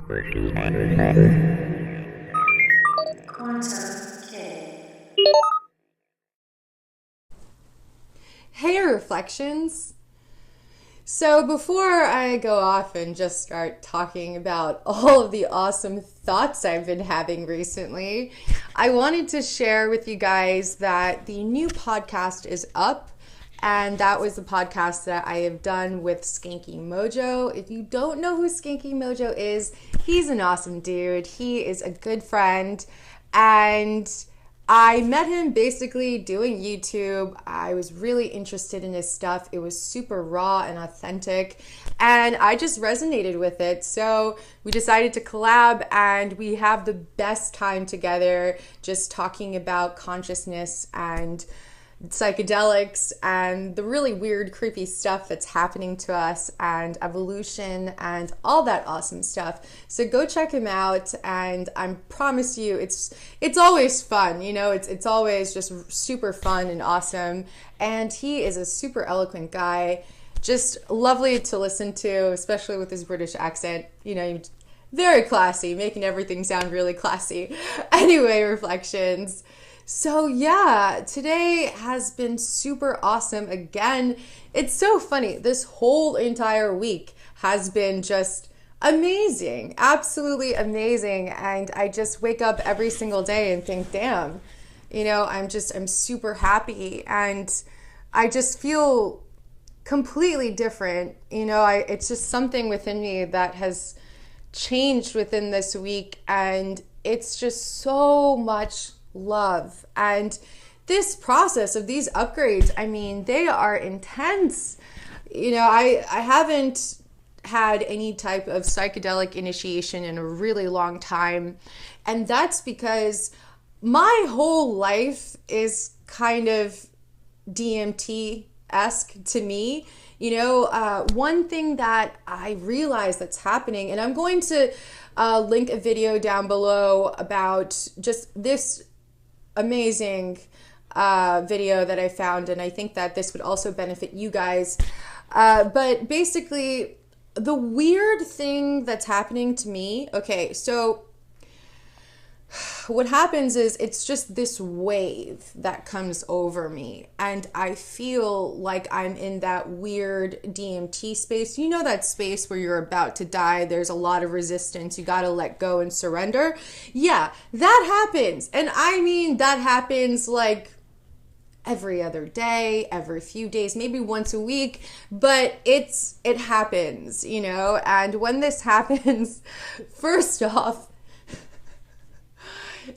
Hey, Reflections. So before I go off and just start talking about all of the awesome thoughts I've been having recently, I wanted to share with you guys that the new podcast is up. And that was the podcast that I have done with Skankymojo. If you don't know who Skankymojo is, he's an awesome dude. He is a good friend. And I met him basically doing YouTube. I was really interested in his stuff. It was super raw and authentic, and I just resonated with it. So we decided to collab, and we have the best time together just talking about consciousness and psychedelics and the really weird, creepy stuff that's happening to us and evolution and all that awesome stuff. So go check him out, and I promise you it's always fun. You know, it's always just super fun and awesome. And he is a super eloquent guy, just lovely to listen to, especially with his British accent. You know, very classy, making everything sound really classy. Anyway, Reflections. So yeah, today has been super awesome. Again, it's so funny. This whole entire week has been just amazing, absolutely amazing. And I just wake up every single day and think, damn, you know, I'm super happy, and I just feel completely different. You know, it's just something within me that has changed within this week, and it's just so much love. And this process of these upgrades, I mean, they are intense. You know, I haven't had any type of psychedelic initiation in a really long time, and that's because my whole life is kind of DMT-esque to me. You know, one thing that I realize that's happening, and I'm going to link a video down below about just this amazing video that I found, and I think that this would also benefit you guys. But basically, the weird thing that's happening to me, okay, so what happens is it's just this wave that comes over me, and I feel like I'm in that weird DMT space. You know, that space where you're about to die, there's a lot of resistance, you gotta let go and surrender. Yeah, that happens. And I mean, that happens like every other day, every few days, maybe once a week, but it happens, you know. And when this happens, first off,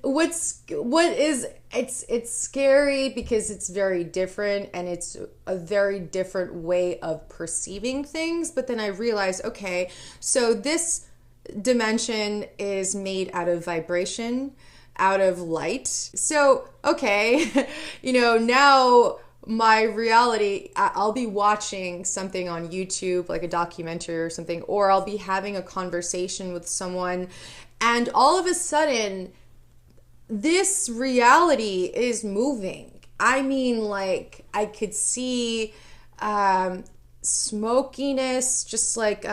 it's scary because it's very different, and it's a very different way of perceiving things. But then I realized, okay, so this dimension is made out of vibration, out of light. So, okay, you know, now my reality, I'll be watching something on YouTube, like a documentary or something, or I'll be having a conversation with someone, and all of a sudden, this reality is moving. I mean, like, I could see smokiness, just like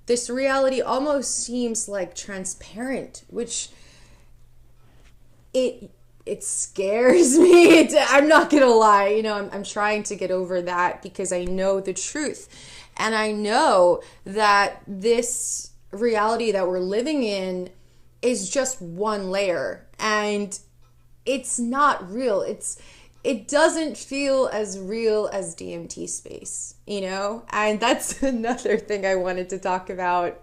this reality almost seems like transparent, which it scares me. I'm not gonna lie, you know, I'm trying to get over that because I know the truth, and I know that this reality that we're living in is just one layer, and it's not real. It doesn't feel as real as DMT space, you know? And that's another thing I wanted to talk about.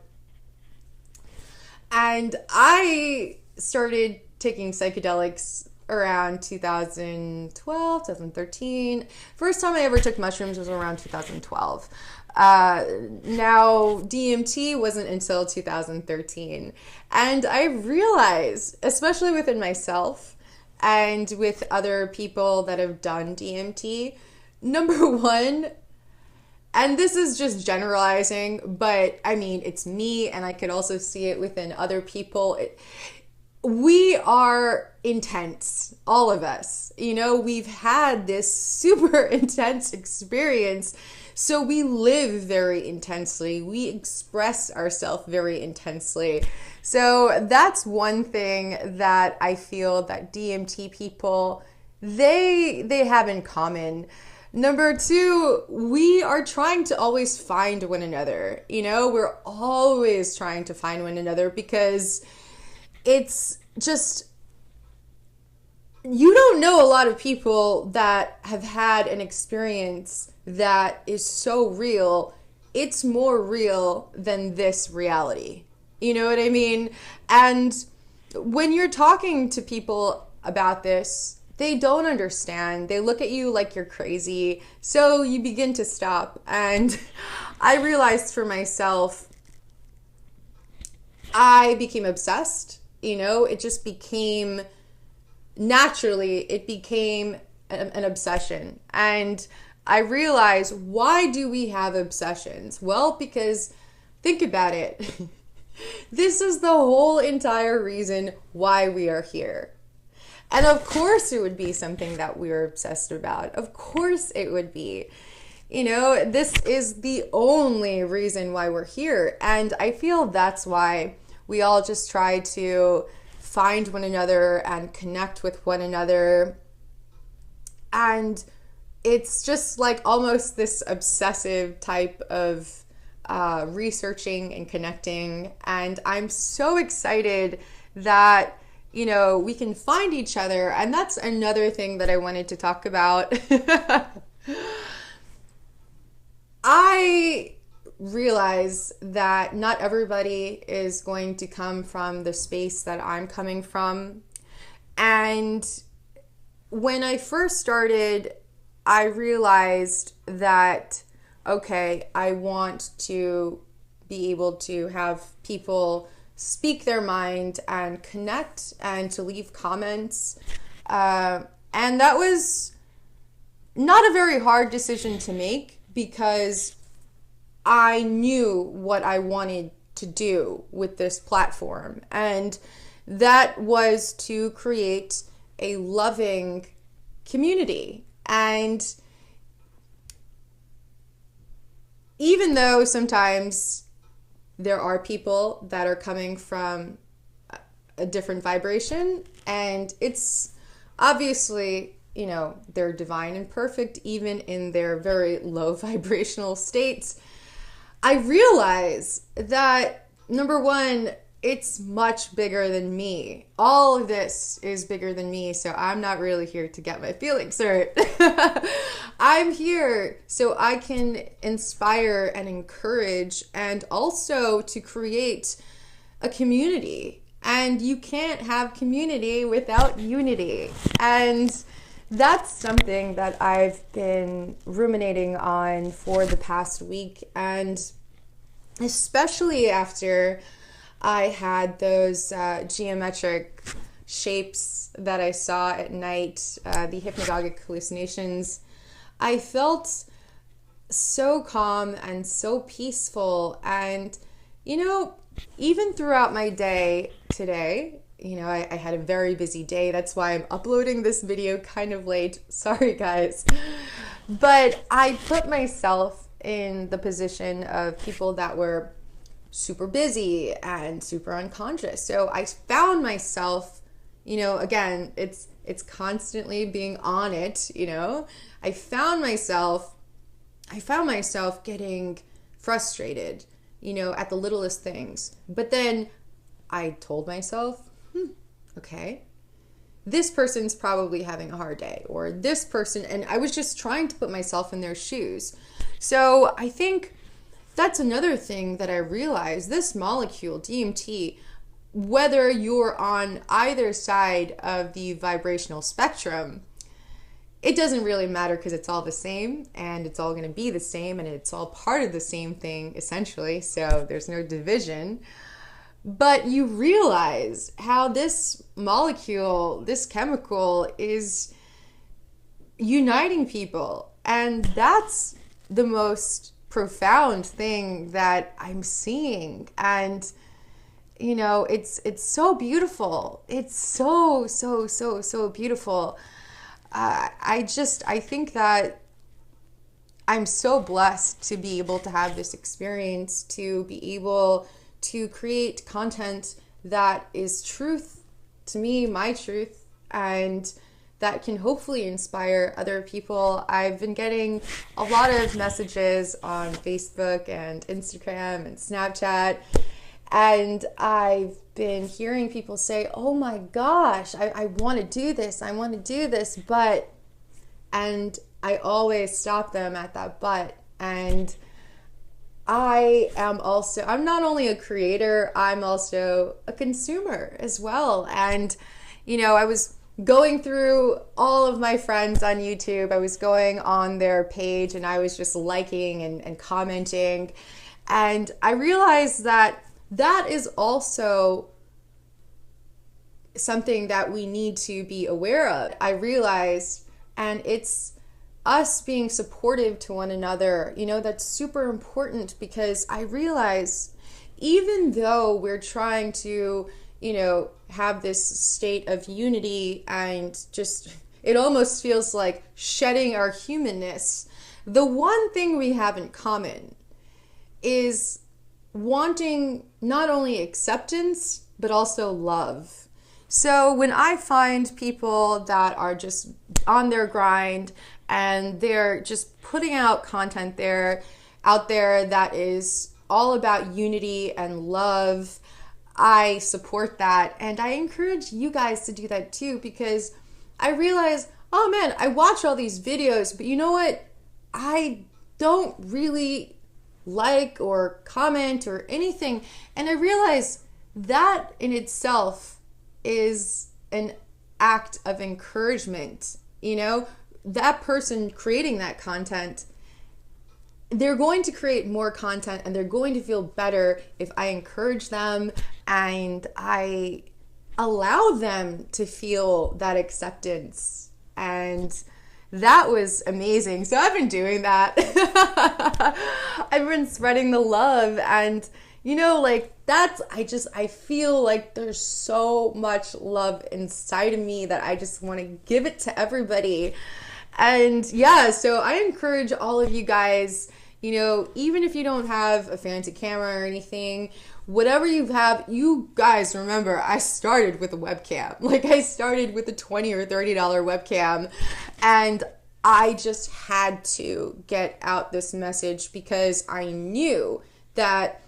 And I started taking psychedelics around 2012, 2013. First time I ever took mushrooms was around 2012. Now DMT wasn't until 2013. And I realized, especially within myself and with other people that have done DMT, number one, and this is just generalizing, but I mean, it's me, and I could also see it within other people. We are intense, all of us. You know, we've had this super intense experience So we live very intensely. We express ourselves very intensely. So that's one thing that I feel that DMT people, they have in common. Number two, we are trying to always find one another. We're always trying to find one another because it's just, you don't know a lot of people that have had an experience that is so real. It's more real than this reality. You know what I mean? And when you're talking to people about this, they don't understand. They look at you like you're crazy. So you begin to stop. And I realized for myself, I became obsessed. It just became, naturally, it became an obsession. And I realized, why do we have obsessions? Well, because think about it. This is the whole entire reason why we are here. And of course it would be something that we are obsessed about. Of course it would be. This is the only reason why we're here. And I feel that's why we all just try to find one another and connect with one another. And it's just like almost this obsessive type of researching and connecting. And I'm so excited that we can find each other. And that's another thing that I wanted to talk about. I realize that not everybody is going to come from the space that I'm coming from. And when I first started, I realized that, okay, I want to be able to have people speak their mind and connect and to leave comments. And that was not a very hard decision to make because I knew what I wanted to do with this platform. And that was to create a loving community. And even though sometimes there are people that are coming from a different vibration, and it's obviously, they're divine and perfect, even in their very low vibrational states, I realize that, number one, it's much bigger than me. All of this is bigger than me, so I'm not really here to get my feelings hurt. I'm here so I can inspire and encourage and also to create a community. And you can't have community without unity. And that's something that I've been ruminating on for the past week, and especially after I had those geometric shapes that I saw at night, the hypnagogic hallucinations. I felt so calm and so peaceful. And, even throughout my day today, I had a very busy day. That's why I'm uploading this video kind of late. Sorry, guys. But I put myself in the position of people that were super busy and super unconscious. So I found myself, again, it's constantly being on it, I found myself getting frustrated, at the littlest things. But then I told myself, okay, this person's probably having a hard day, or this person, and I was just trying to put myself in their shoes. So I think that's another thing that I realized. This molecule, DMT, whether you're on either side of the vibrational spectrum, it doesn't really matter because it's all the same and it's all going to be the same and it's all part of the same thing, essentially. So there's no division. But you realize how this molecule, this chemical, is uniting people. And that's the most profound thing that I'm seeing. And, it's so beautiful. It's so beautiful. I think that I'm so blessed to be able to have this experience, to be able to create content that is truth to me, my truth, and that can hopefully inspire other people. I've been getting a lot of messages on Facebook and Instagram and Snapchat, and I've been hearing people say, oh my gosh, I want to do this, and I always stop them at that but. And I'm not only a creator, I'm also a consumer as well. And, I was going through all of my friends on YouTube. I was going on their page and I was just liking and commenting. And I realized that is also something that we need to be aware of. I realized, and it's us being supportive to one another, that's super important, because I realize even though we're trying to, have this state of unity and just, it almost feels like shedding our humanness, the one thing we have in common is wanting not only acceptance, but also love. So when I find people that are just on their grind and they're just putting out content out there that is all about unity and love, I support that. And I encourage you guys to do that too, because I realize, oh man, I watch all these videos, but you know what? I don't really like or comment or anything. And I realize that in itself is an act of encouragement. That person creating that content, they're going to create more content and they're going to feel better if I encourage them and I allow them to feel that acceptance. And that was amazing. So I've been doing that. I've been spreading the love, and I feel like there's so much love inside of me that I just want to give it to everybody. And yeah, so I encourage all of you guys, even if you don't have a fancy camera or anything, whatever you have, you guys remember, I started with a webcam. I started with a $20 or $30 webcam, and I just had to get out this message because I knew that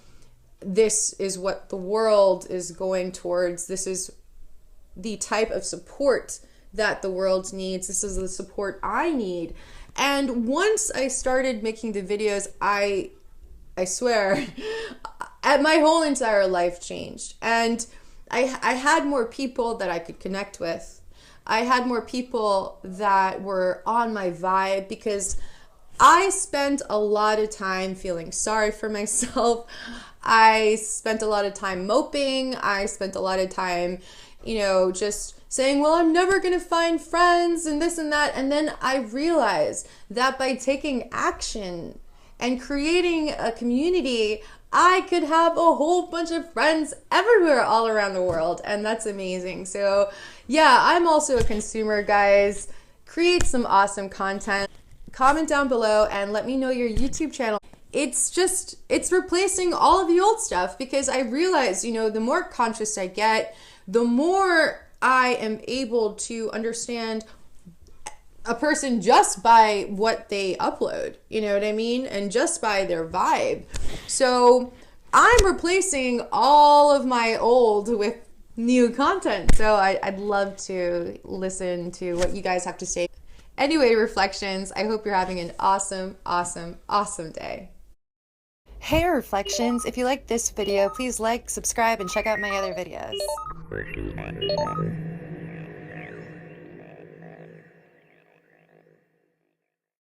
this is what the world is going towards. This is the type of support that the world needs. This is the support I need. And once I started making the videos, I swear, my whole entire life changed. And I had more people that I could connect with. I had more people that were on my vibe, because I spent a lot of time feeling sorry for myself. I spent a lot of time moping. I spent a lot of time, just saying, well, I'm never going to find friends and this and that. And then I realized that by taking action and creating a community, I could have a whole bunch of friends everywhere all around the world. And that's amazing. So yeah, I'm also a consumer, guys. Create some awesome content. Comment down below and let me know your YouTube channel. It's replacing all of the old stuff, because I realize, the more conscious I get, the more I am able to understand a person just by what they upload, you know what I mean? And just by their vibe. So I'm replacing all of my old with new content. So I'd love to listen to what you guys have to say. Anyway, reflections, I hope you're having an awesome, awesome, awesome day. Hey Reflections, if you like this video, please like, subscribe, and check out my other videos.